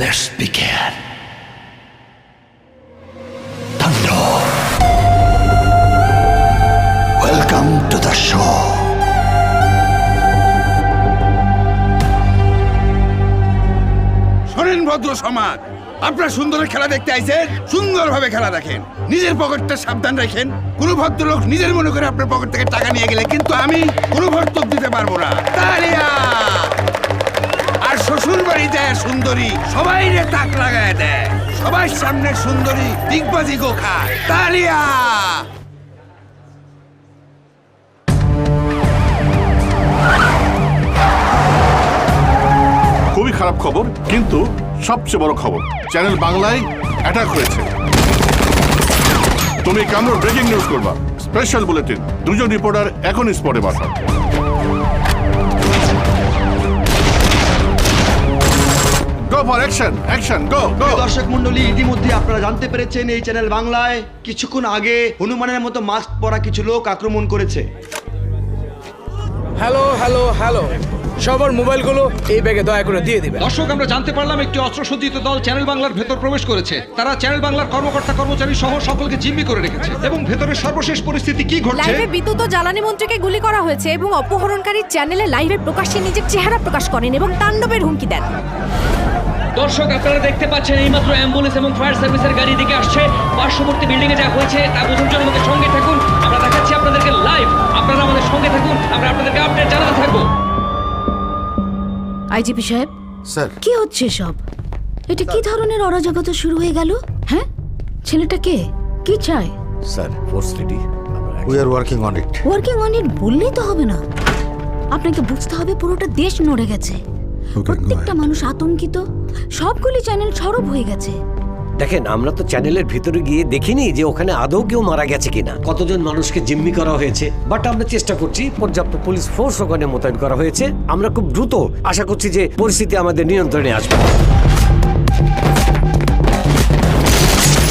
Let's begin. Thunder. Welcome to the show. শোনেন ভদ্র সমাজ, আপনার সুন্দরের খেলা দেখতে আইছেন, সুন্দরভাবে খেলা দেখেন, নিজের পকেটটা সাবধান রাখেন। কোনো ভদ্রলোক নিজের মনে করে আপনার পকেট থেকে টাকা নিয়ে গেলে কিন্তু আমি কোনো ভর্তুক দিতে পারবো না। তালিয়া! আর শ্বশুর বাড়িতে সুন্দরী সবাই রে তাক লাগায় দেয়, সবার সামনে সুন্দরী ডিগবাজি গো খায়। তালিয়া! খুবই খারাপ খবর, কিন্তু সবচেয়ে বড় খবর, চ্যানেল বাংলায় অ্যাটাক হয়েছে। তুমি কামরুর ব্রেকিং নিউজ করবা, স্পেশাল বুলেটিন, দুজন রিপোর্টার এখন স্পটে বাসা। গো ফর অ্যাকশন, অ্যাকশন, গো গো। দর্শক মণ্ডলী, ইতিমধ্যে আপনারা জানতে পেরেছেন এই চ্যানেল বাংলায় কিছুক্ষণ আগে হনুমানের মতো মাস্ক পরা কিছু লোক আক্রমণ করেছে। হ্যালো হ্যালো হ্যালো, সবার মোবাইলগুলো এই ব্যাগে দয়া করে দিয়ে দিবেন। দর্শক, আমরা জানতে পারলাম একটি অস্ত্রসজ্জিত দল চ্যানেল বাংলার ভেতর প্রবেশ করেছে। তারা চ্যানেল বাংলার কর্মকর্তা কর্মচারী সহ সকলকে জিম্মি করে রেখেছে। এবং ভেতরের সর্বশেষ পরিস্থিতি কি ঘটছে? লাইভে বিদ্যুৎ ও জ্বালানি মন্ত্রীকে গুলি করা হয়েছে এবং অপহরণকারী চ্যানেলে লাইভে প্রকাশ্যে নিজের চেহারা প্রকাশ করেন এবং তাণ্ডবের হুমকি দেন। দর্শক, আপনারা দেখতে পাচ্ছেন এইমাত্র অ্যাম্বুলেন্স এবং ফায়ার সার্ভিসের গাড়ি দিকে আসছে। পার্শ্ববর্তী বিল্ডিং এ যা হয়েছে তা বোঝার জন্য আমাদের সঙ্গে থাকুন। আমরা দেখাচ্ছি আপনাদেরকে লাইভ, আপনারা আমাদের সঙ্গে থাকুন, আমরা আপনাদেরকে আপডেট জানাতে থাকবো। আইজিপি সাহেব, স্যার, কি হচ্ছে সব? এটা কি ধরনের অরাজকতা শুরু হয়ে গেল? হ্যাঁ, ছেলেটা কে, কি চায়? Sir, force ready, we are working on it. Working on it বললেই তো হবে না, আপনাকে বুঝতে হবে পুরোটা দেশ নড়ে গেছে, প্রত্যেকটা মানুষ আতঙ্কিত, সবগুলি চ্যানেল সরব হয়ে গেছে। দেখেন, আমরা তো চ্যানেলের ভিতরে গিয়ে দেখিনি যে ওখানে আদৌ কেউ মারা গেছে কিনা, কতজন মানুষকে জিম্মি করা হয়েছে। বাট আমরা চেষ্টা করছি, পর্যাপ্ত পুলিশ ফোর্স ওখানে মোতায়েন করা হয়েছে। আমরা খুব দ্রুত আশা করছি যে পরিস্থিতি আমাদের নিয়ন্ত্রণে আসবে।